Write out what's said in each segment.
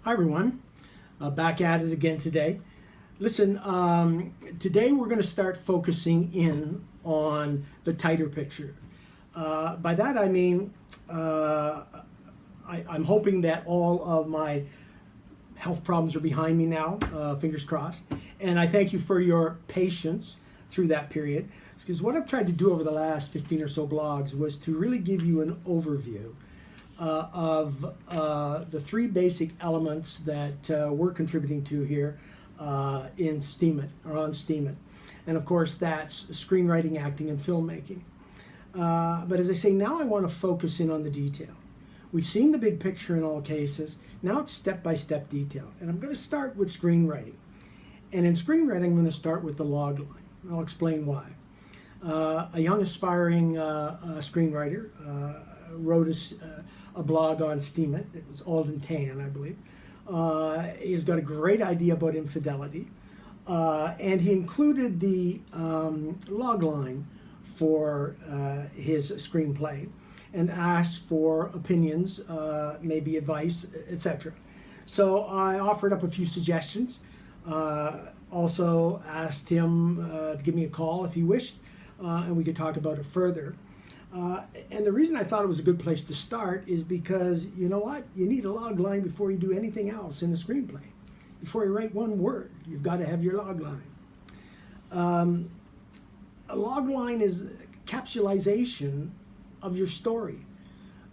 Hi everyone, back at it again today. Listen, today we're going to start focusing in on the tighter picture. By that I mean I'm hoping that all of my health problems are behind me now, fingers crossed, and I thank you for your patience through that period. Because what I've tried to do over the last 15 or so blogs was to really give you an overview of the three basic elements that we're contributing to here in Steemit, or on Steemit. And of course that's screenwriting, acting, and filmmaking. But as I say, now I want to focus in on the detail. We've seen the big picture in all cases. Now it's step-by-step detail. And I'm going to start with screenwriting. And in screenwriting, I'm going to start with the log line. I'll explain why. A young aspiring screenwriter wrote a blog on Steemit. It was Alden Tan, I believe. He's got a great idea about infidelity. And he included the log line for his screenplay and asked for opinions, maybe advice, etc. So I offered up a few suggestions. Also asked him to give me a call if he wished, and we could talk about it further. And the reason I thought it was a good place to start is because, you know what? You need a log line before you do anything else in a screenplay. Before you write one word, you've got to have your log line. A log line is capsulization of your story,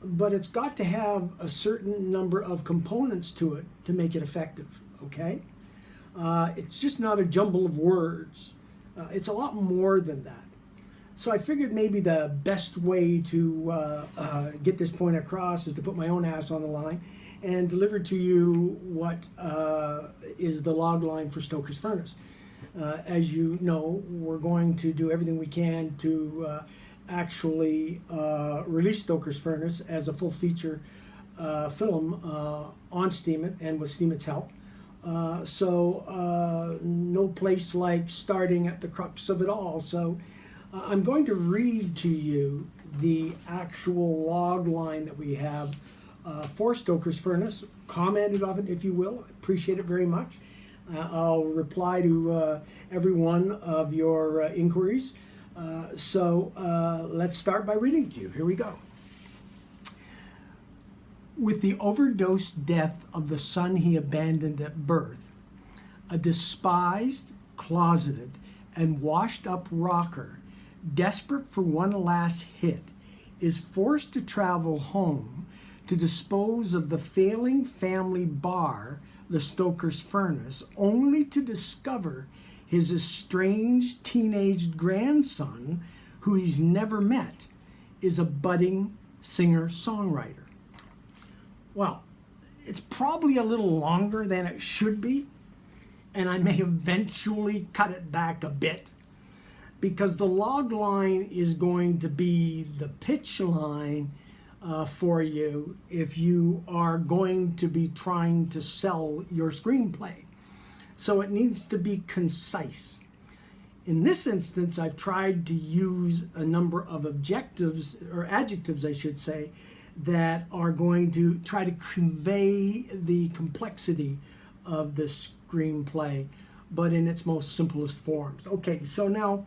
but it's got to have a certain number of components to it to make it effective, okay? It's just not a jumble of words. It's a lot more than that. So I figured maybe the best way to get this point across is to put my own ass on the line and deliver to you what is the log line for Stoker's Furnace. As you know, we're going to do everything we can to actually release Stoker's Furnace as a full feature film on Steemit and with Steemit's help. So no place like starting at the crux of it all. So I'm going to read to you the actual log line that we have for Stoker's Furnace. Commented on it if you will. I appreciate it very much. I'll reply to every one of your inquiries. So let's start by reading to you. Here we go. With the overdose death of the son he abandoned at birth, a despised, closeted, and washed-up rocker, desperate for one last hit, is forced to travel home to dispose of the failing family bar, the Stoker's Furnace, only to discover his estranged teenage grandson, who he's never met, is a budding singer-songwriter. Well, it's probably a little longer than it should be, and I may eventually cut it back a bit, because the log line is going to be the pitch line for you if you are going to be trying to sell your screenplay. So it needs to be concise. In this instance, I've tried to use a number of objectives, or adjectives I should say, that are going to try to convey the complexity of the screenplay, but in its most simplest forms. Okay, so now,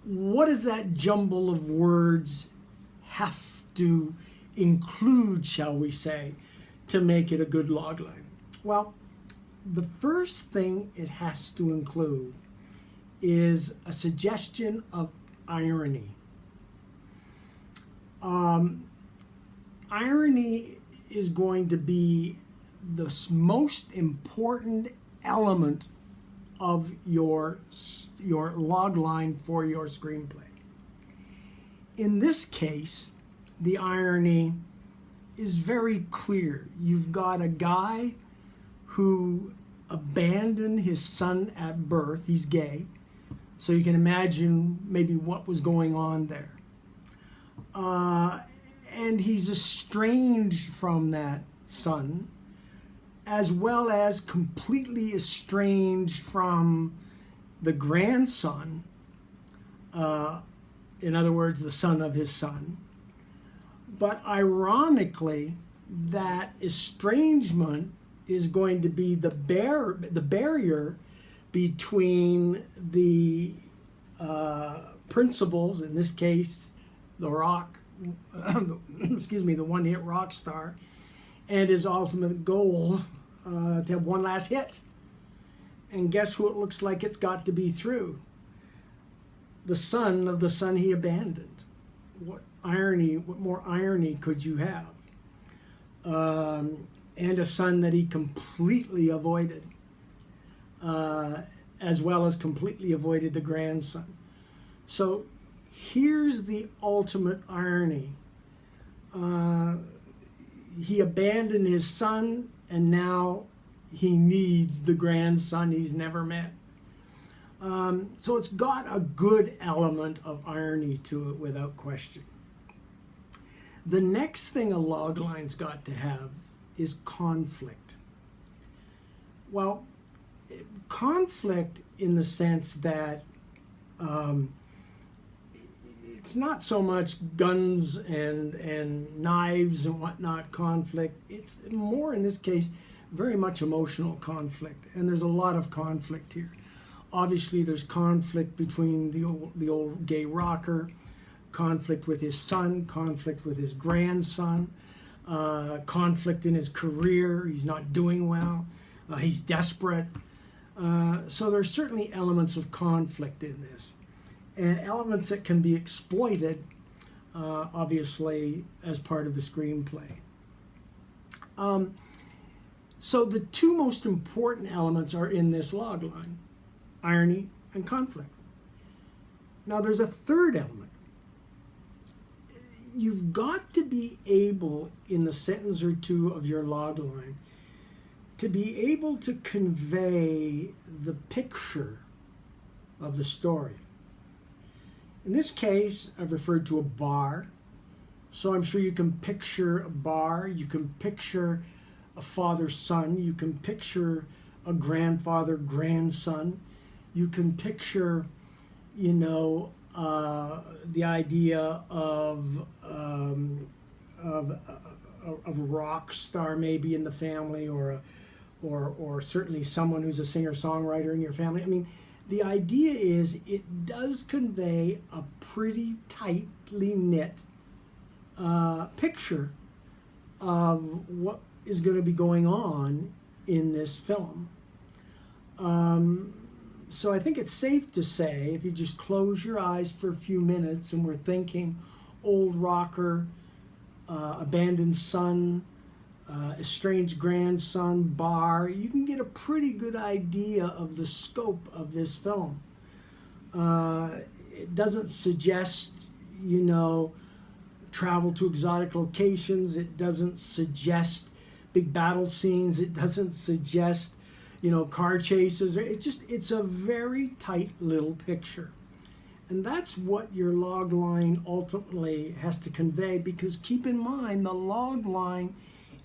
what does that jumble of words have to include, shall we say, to make it a good logline? Well, the first thing it has to include is a suggestion of irony. Irony is going to be the most important element of your log line for your screenplay. In this case, the irony is very clear. You've got a guy who abandoned his son at birth. He's gay, so you can imagine maybe what was going on there. And he's estranged from that son, as well as completely estranged from the grandson, in other words, the son of his son. But ironically, that estrangement is going to be the barrier between the principles, in this case, the rock, excuse me, the one-hit rock star, and his ultimate goal to have one last hit. And guess who it looks like it's got to be through? The son of the son he abandoned. What irony, what more irony could you have? And a son that he completely avoided, as well as completely avoided the grandson. So here's the ultimate irony. He abandoned his son, and now he needs the grandson he's never met. So it's got a good element of irony to it without question. The next thing a logline's got to have is conflict. Well, conflict in the sense that it's not so much guns and knives and whatnot conflict. It's more, in this case, very much emotional conflict. And there's a lot of conflict here. Obviously, there's conflict between the old gay rocker, conflict with his son, conflict with his grandson, conflict in his career. He's not doing well. He's desperate. So there's certainly elements of conflict in this, and elements that can be exploited, obviously, as part of the screenplay. So the two most important elements are in this logline: irony and conflict. Now there's a third element. You've got to be able, in the sentence or two of your logline, to be able to convey the picture of the story. In this case, I've referred to a bar, so I'm sure you can picture a bar, you can picture a father-son, you can picture a grandfather-grandson, you can picture, the idea of a rock star maybe in the family, or certainly someone who's a singer-songwriter in your family. I mean, the idea is it does convey a pretty tightly knit picture of what is going to be going on in this film. So I think it's safe to say, if you just close your eyes for a few minutes and we're thinking old rocker, abandoned son, estranged grandson, bar, you can get a pretty good idea of the scope of this film. It doesn't suggest, travel to exotic locations. It doesn't suggest big battle scenes. It doesn't suggest, car chases. It's a very tight little picture. And that's what your log line ultimately has to convey, because keep in mind, the log line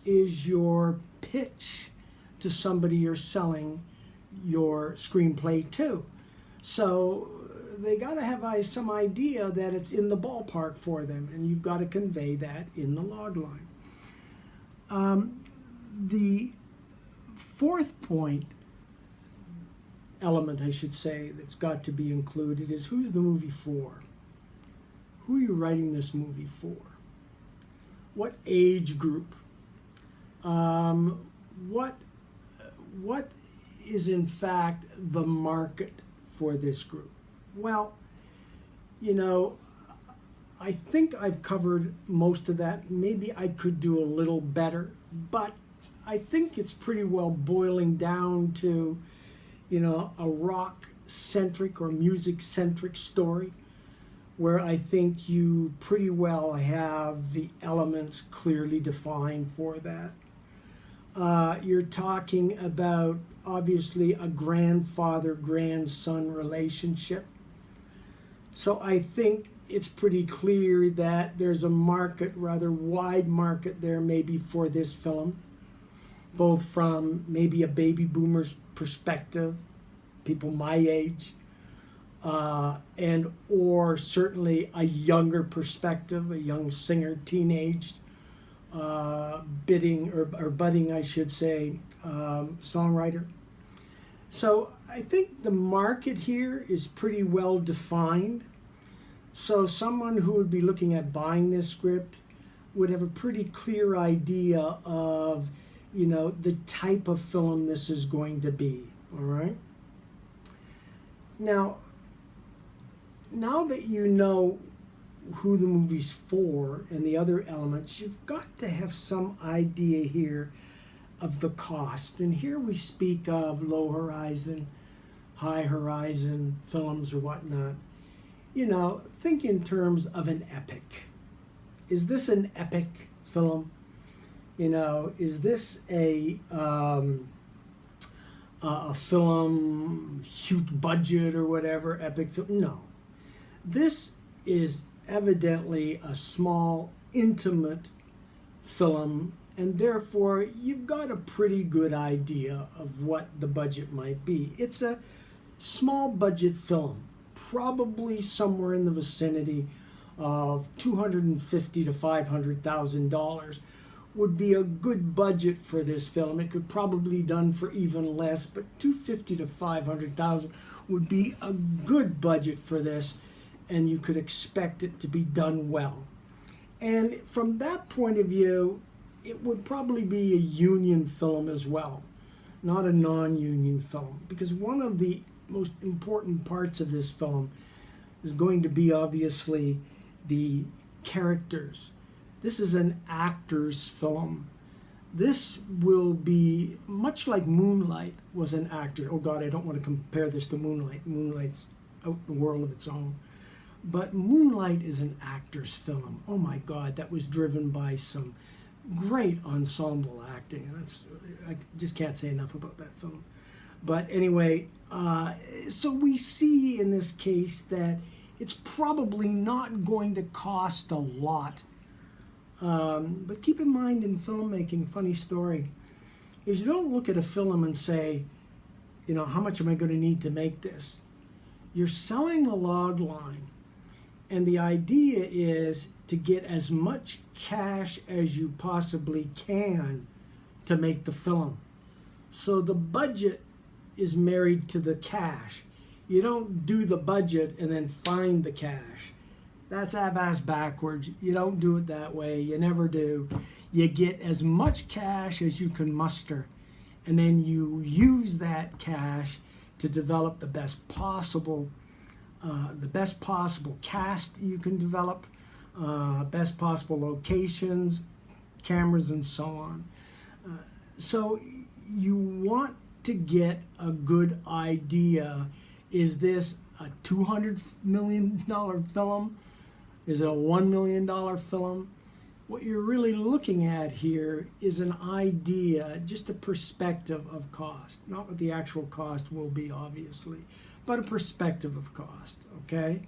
is your pitch to somebody you're selling your screenplay to. So they got to have some idea that it's in the ballpark for them, and you've got to convey that in the log line. The fourth point, element I should say, that's got to be included is, who's the movie for? Who are you writing this movie for? What age group? What is in fact the market for this group? Well, I think I've covered most of that. Maybe I could do a little better, but I think it's pretty well boiling down to, a rock-centric or music-centric story, where I think you pretty well have the elements clearly defined for that. You're talking about, obviously, a grandfather-grandson relationship. So I think it's pretty clear that there's a market, rather wide market there maybe for this film, both from maybe a baby boomer's perspective, people my age, and or certainly a younger perspective, a young singer, teenaged, bidding or budding, I should say, songwriter. So I think the market here is pretty well defined. So someone who would be looking at buying this script would have a pretty clear idea of, you know, the type of film this is going to be, all right? Now that you know who the movie's for and the other elements, you've got to have some idea here of the cost. And here we speak of low horizon, high horizon films or whatnot. You know, think in terms of an epic. Is this an epic film? You know, is this a film, huge budget or whatever, epic film? No. This is evidently a small, intimate film, and therefore you've got a pretty good idea of what the budget might be. It's a small budget film, probably somewhere in the vicinity of $250,000 to $500,000 would be a good budget for this film. It could probably be done for even less, but $250,000 to $500,000 would be a good budget for this, and you could expect it to be done well. And from that point of view, it would probably be a union film as well, not a non-union film, because one of the most important parts of this film is going to be obviously the characters. This is an actor's film. This will be much like Moonlight was an actor. Oh God, I don't want to compare this to Moonlight. Moonlight's out in the world of its own. But Moonlight is an actor's film. Oh my God, that was driven by some great ensemble acting. I just can't say enough about that film. But anyway, so we see in this case that it's probably not going to cost a lot. But keep in mind in filmmaking, funny story, is you don't look at a film and say, you know, how much am I going to need to make this? You're selling a log line. And the idea is to get as much cash as you possibly can to make the film. So the budget is married to the cash. You don't do the budget and then find the cash. That's half-ass backwards. You don't do it that way. You never do. You get as much cash as you can muster, and then you use that cash to develop the best possible cast you can develop, best possible locations, cameras, and so on. So you want to get a good idea. Is this a $200 million film? Is it a $1 million film? What you're really looking at here is an idea, just a perspective of cost. Not what the actual cost will be, obviously, but a perspective of cost, okay?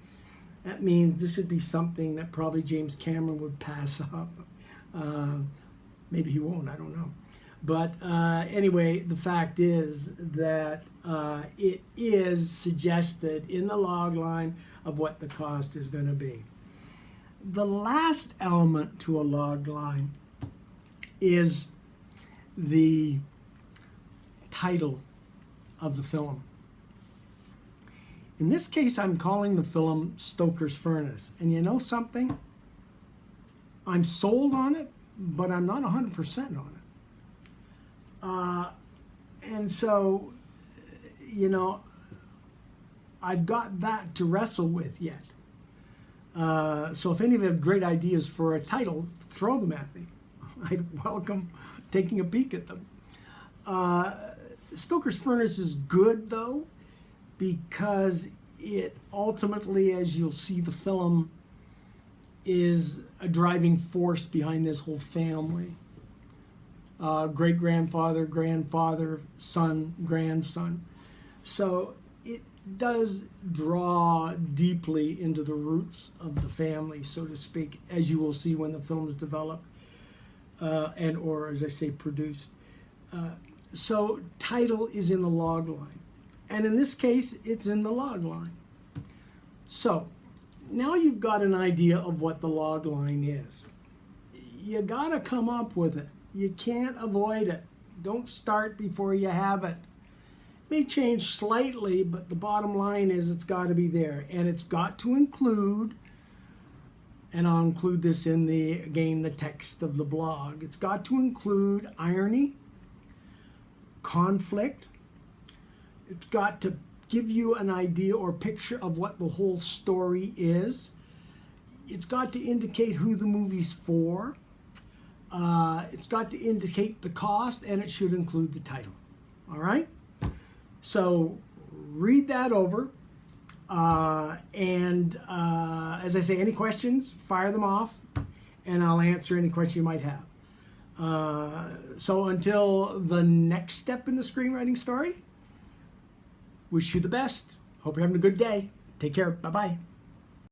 That means this would be something that probably James Cameron would pass up. Maybe he won't, I don't know. But anyway, the fact is that it is suggested in the log line of what the cost is going to be. The last element to a log line is the title of the film. In this case, I'm calling the film Stoker's Furnace. And you know something? I'm sold on it, but I'm not 100% on it. And so, you know, I've got that to wrestle with yet. So if any of you have great ideas for a title, throw them at me. I'd welcome taking a peek at them. Stoker's Furnace is good, though, because it ultimately, as you'll see, the film is a driving force behind this whole family. Great-grandfather, grandfather, son, grandson. So it does draw deeply into the roots of the family, so to speak, as you will see when the film is developed and or, as I say, produced. So title is in the log line. And in this case, it's in the log line. So now you've got an idea of what the log line is. you gotta come up with it. You can't avoid it. Don't start before you have it. May change slightly, but the bottom line is it's got to be there, and it's got to include, and I'll include this in the text of the blog, it's got to include irony, conflict. It's got to give you an idea or picture of what the whole story is. It's got to indicate who the movie's for. It's got to indicate the cost, and it should include the title. All right? So read that over. And as I say, any questions, fire them off, and I'll answer any question you might have. So until the next step in the screenwriting story, wish you the best. Hope you're having a good day. Take care. Bye-bye.